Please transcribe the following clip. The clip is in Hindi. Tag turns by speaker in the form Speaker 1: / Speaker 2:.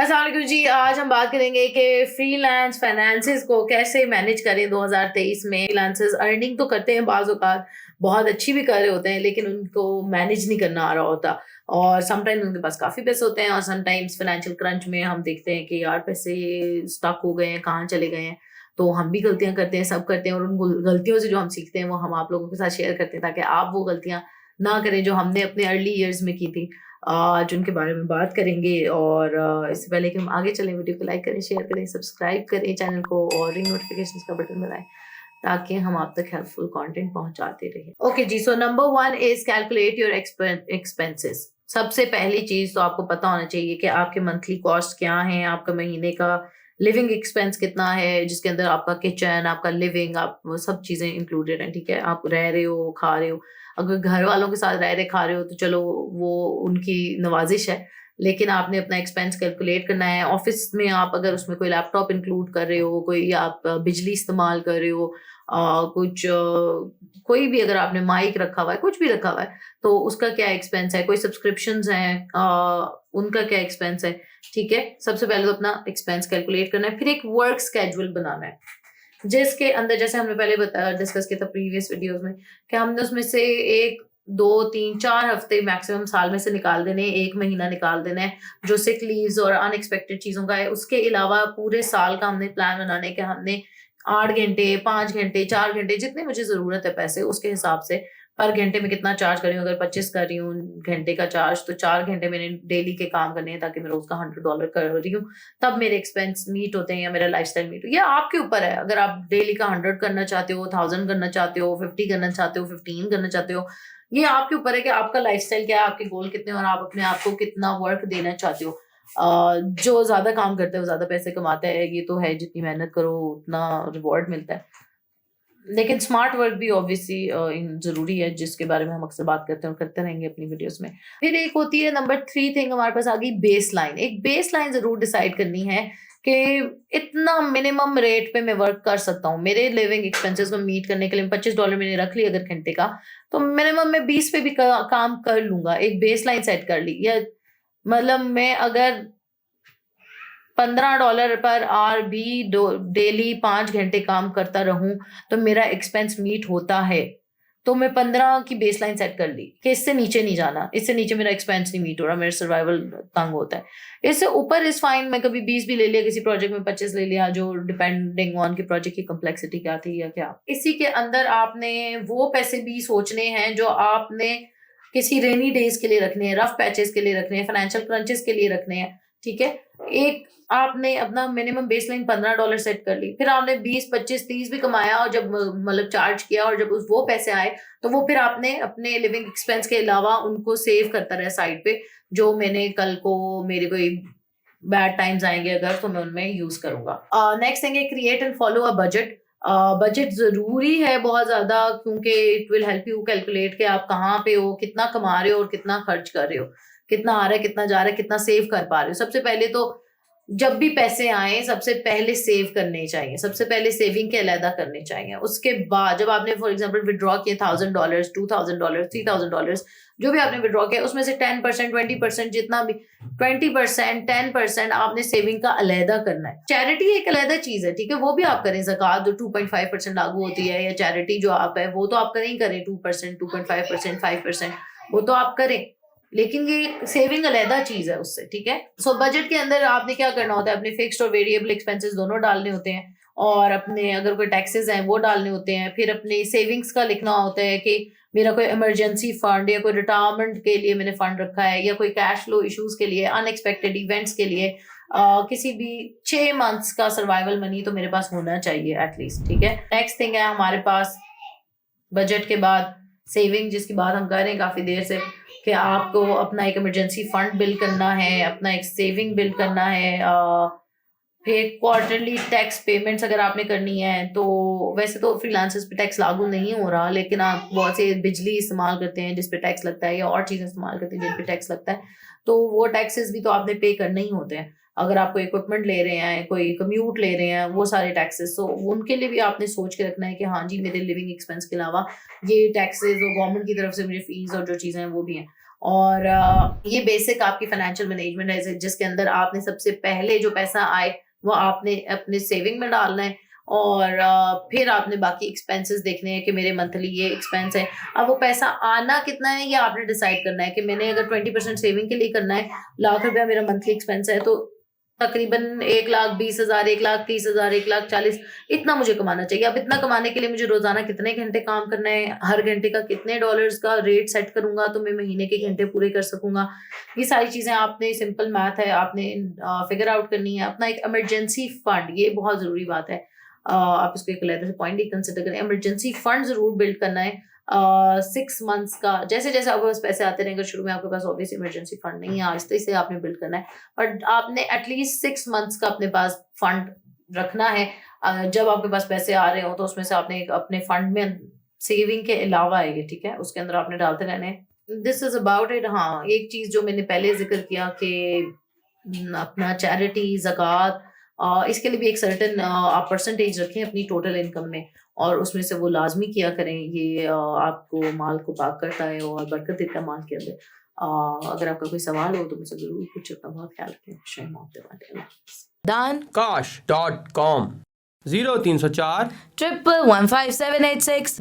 Speaker 1: अस्सलाम वालेकुम जी। आज हम बात करेंगे कि फ्रीलांस फाइनेंसेस को कैसे मैनेज करें 2023 में। फ्रीलांसर्स अर्निंग तो करते हैं, बाज़ औक़ात बहुत अच्छी भी कर रहे होते हैं, लेकिन उनको मैनेज नहीं करना आ रहा होता और समटाइम्स उनके पास काफ़ी पैसे होते हैं और समटाइम्स फाइनेंशियल क्रंच में हम देखते हैं कि यार पैसे स्टक हो गए हैं, कहाँ चले गए हैं। तो हम भी गलतियाँ करते हैं, सब करते हैं और उन गलतियों से जो हम सीखते हैं वो हम आप लोगों के साथ शेयर करते हैं ताकि आप वो गलतियाँ ना करें जो हमने अपने अर्ली ईयर्स में की थी। आज उनके बारे में बात करेंगे और इससे पहले कि हम आगे चलें, वीडियो को लाइक करें, शेयर करें, सब्सक्राइब करें चैनल को और रिंग नोटिफिकेशंस का बटन दबाएं ताकि हम आप तक हेल्पफुल कंटेंट पहुंचाते रहें। Okay ji, so number 1 is calculate your expenses. सबसे पहली चीज तो आपको पता होना चाहिए कि आपके मंथली कॉस्ट क्या है, आपका महीने का लिविंग एक्सपेंस कितना है, जिसके अंदर आपका किचन, आपका लिविंग, आप वो सब चीजें इंक्लूडेड हैं। ठीक है, आप रह रहे हो, खा रहे हो। अगर घर वालों के साथ रह रहे खा रहे हो तो चलो वो उनकी नवाजिश है, लेकिन आपने अपना एक्सपेंस कैलकुलेट करना है। ऑफिस में आप अगर उसमें कोई लैपटॉप इंक्लूड कर रहे हो, कोई आप बिजली इस्तेमाल कर रहे हो, कोई भी अगर आपने माइक रखा हुआ है, कुछ भी रखा हुआ है, तो उसका क्या एक्सपेंस है, कोई सब्सक्रिप्शंस हैं, उनका क्या एक्सपेंस है। ठीक है, सबसे पहले तो अपना एक्सपेंस कैलकुलेट करना है, फिर एक वर्क स्केड्यूल बनाना है जिसके अंदर, जैसे हमने पहले डिस्कस किया था प्रीवियस वीडियोस में, कि हमने उसमें से 1 2 3 4 हफ्ते मैक्सिमम साल में से निकाल देने हैं, 1 महीना निकाल देना है जो सिक लीव्स और अनएक्सपेक्टेड चीजों का है। उसके अलावा पूरे साल का हमने प्लान बनाना है कि हमने 8 घंटे, 5 घंटे, 4 घंटे, जितनी मुझे जरूरत है पैसे उसके हिसाब से पर घंटे में कितना चार्ज कर रही हूँ। अगर 25 कर रही हूँ घंटे का चार्ज, तो 4 घंटे मैंने डेली के काम करने हैं ताकि मैं रोज का $100 कर रही हूँ, तब मेरे एक्सपेंस मीट होते हैं या मेरा लाइफस्टाइल मीट हो। ये आपके ऊपर है, अगर आप डेली का 100 करना चाहते हो, 1000 करना चाहते हो, 50 करना चाहते हो, 15 करना चाहते हो, ये आपके ऊपर है कि आपका लाइफस्टाइल क्या है, आपके गोल कितने हैं और आप अपने आप को कितना वर्क देना चाहते हो। जो ज्यादा काम करता है वो ज्यादा पैसे कमाता है, ये तो है, जितनी मेहनत करो उतना रिवॉर्ड मिलता है। लेकिन स्मार्ट वर्क भी ऑब्वियसली जरूरी है, जिसके बारे में हम अक्सर बात करते हैं और करते रहेंगे अपनी वीडियोस में। फिर एक होती है नंबर 3 थिंग, हमारे पास आ गई बेस लाइन। एक बेस लाइन जरूर डिसाइड करनी है कि इतना मिनिमम रेट पे मैं वर्क कर सकता हूँ मेरे लिविंग एक्सपेंसेस को मीट करने के लिए। $25 मैंने रख लिया अगर घंटे का, तो मिनिमम मैं 20 पे भी काम कर लूंगा। एक बेस लाइन सेट कर ली, या मतलब मैं अगर $15 पर आवर भी डेली 5 घंटे काम करता रहूं तो मेरा एक्सपेंस मीट होता है, तो मैं 15 की बेसलाइन सेट कर ली कि इससे नीचे नहीं जाना, इससे नीचे मेरा एक्सपेंस नहीं मीट हो रहा, मेरा सर्वाइवल तंग होता है। इससे ऊपर इज फाइन, मैं कभी 20 भी ले लिया, किसी प्रोजेक्ट में 25 ले लिया, जो डिपेंडिंग ऑन की प्रोजेक्ट की कम्प्लेक्सिटी क्या थी या क्या। इसी के अंदर आपने वो पैसे भी सोचने हैं जो आपने किसी रेनी डेज के लिए रखने हैं, रफ पैचेस के लिए रखने हैं, फाइनेंशियल क्रंचेस के लिए रखने हैं। ठीक है, एक आपने अपना मिनिमम बेसलाइन $15 सेट कर ली, फिर आपने 20 25 30 भी कमाया और जब मतलब चार्ज किया और जब वो पैसे आए तो वो फिर आपने अपने लिविंग एक्सपेंस के अलावा उनको सेव करता रहा साइड पे, जो मैंने कल को मेरे कोई बैड टाइम्स आएंगे अगर, तो मैं उनमें यूज करूंगा। नेक्स्ट थिंग है create and follow a budget. Budget जरूरी है बहुत ज्यादा, क्योंकि it will help you calculate कि आप कहाँ पे हो, कितना कमा रहे हो और कितना खर्च कर रहे हो, कितना आ रहा है, कितना जा रहा है, कितना सेव कर पा रहे हो। सबसे पहले तो जब भी पैसे आए सबसे पहले सेव करने चाहिए, सबसे पहले सेविंग के अलहदा करने चाहिए। उसके बाद जब आपने फॉर एग्जांपल विड्रॉ किए $1000, $2000, $3000, जो भी आपने विड्रॉ किया, उसमें से 10% 20%, जितना भी 20% 10% आपने सेविंग का अलहदा करना है। चैरिटी एक अलहदा चीज है, ठीक है, वो भी आप करें। ज़कात जो 2.5% लागू होती है, या चैरिटी जो आप है वो तो आप करें ही करें, 2% 2.5% 5%, वो तो आप करें, लेकिन ये सेविंग अलहदा चीज है उससे। ठीक है, सो बजट के अंदर आपने क्या करना होता है, अपने फिक्स्ड और वेरिएबल एक्सपेंसेस दोनों डालने होते हैं, और अपने अगर कोई टैक्सेस हैं वो डालने होते हैं। फिर अपने सेविंग्स का लिखना होता है कि मेरा कोई इमरजेंसी फंड या कोई रिटायरमेंट के लिए मैंने फंड रखा है, या कोई कैश फ्लो इश्यूज के लिए, अनएक्सपेक्टेड इवेंट्स के लिए, किसी भी 6 मंथ्स का सर्वाइवल मनी तो मेरे पास होना चाहिए एटलीस्ट। ठीक है, नेक्स्ट थिंग है हमारे पास बजट के बाद सेविंग, जिसकी बात हम कर रहे हैं काफी देर से, कि आपको अपना एक इमरजेंसी फंड बिल्ड करना है, अपना एक सेविंग बिल्ड करना है। फिर क्वार्टरली टैक्स पेमेंट्स अगर आपने करनी है, तो वैसे तो फ्रीलांसर्स पे टैक्स लागू नहीं हो रहा, लेकिन आप बहुत से बिजली इस्तेमाल करते हैं जिस पे टैक्स लगता है, या और चीजें इस्तेमाल करते हैं जिन पे टैक्स लगता है, तो वो टैक्सेस भी तो आपने पे करने ही होते हैं। अगर आप कोई इक्विपमेंट ले रहे हैं, कोई कम्यूट ले रहे हैं, वो सारे टैक्सेस, तो उनके लिए भी आपने सोच के रखना है कि हाँ जी, मेरे लिविंग एक्सपेंस के अलावा ये टैक्सेस और गवर्नमेंट की तरफ से मुझे फीस और जो चीजें हैं वो भी हैं। और ये बेसिक आपकी फाइनेंशियल मैनेजमेंट है जिसके अंदर आपने सबसे पहले जो पैसा आए वो आपने अपने सेविंग में डालना है और फिर आपने बाकी एक्सपेंसेस देखने हैं कि मेरे मंथली ये एक्सपेंस है। अब वो पैसा आना कितना है ये आपने डिसाइड करना है कि मैंने अगर 20% सेविंग के लिए करना है, लाख रुपया मेरा मंथली एक्सपेंस है, तो तकरीबन 1,20,000, 1,30,000, 1,40,000 इतना मुझे कमाना चाहिए। अब इतना कमाने के लिए मुझे रोज़ाना कितने घंटे काम करना है, हर घंटे का कितने डॉलर्स का रेट सेट करूँगा तो मैं महीने के घंटे पूरे कर सकूँगा। ये सारी चीज़ें आपने सिंपल मैथ है, आपने फिगर आउट करनी है। अपना एक इमरजेंसी फंड, ये बहुत ज़रूरी बात है। आप इसको एक अलग से पॉइंट ही कंसिडर करें। इमरजेंसी फंड ज़रूर बिल्ड करना है। 6 मंथ्स का जैसे-जैसे आपके पास पैसे आते रहेंगे, शुरू में आपके पास ऑब्वियसली इमरजेंसी फंड नहीं है, आहिस्ते-आहिस्ते आपने बिल्ड करना है। बट आपने एटलीस्ट 6 मंथ्स का अपने पास फंड रखना है। जब आपके पास पैसे आ रहे हो तो उसमें से आपने एक अपने फंड में सेविंग के अलावा है ये, ठीक है? उसके अंदर आपने डालते रहने हैं। This is about it. हाँ, एक चीज़ जो मैंने पहले ज़िक्र किया कि अपना चैरिटी, ज़कात इसके लिए भी एक सर्टेन आप परसेंटेज रखें अपनी टोटल इनकम में और उसमें से वो लाज़मी किया करें। ये आपको माल को पाक करता है और बरकत देता है माल के अंदर। अगर आपका कोई सवाल हो तो मुझसे ज़रूर पूछें। अपना बहुत ख्याल रखें। शय मोहब्बत बांटें। अल्लाह हाफ़िज़।
Speaker 2: Dankash.com 0304
Speaker 1: 1115786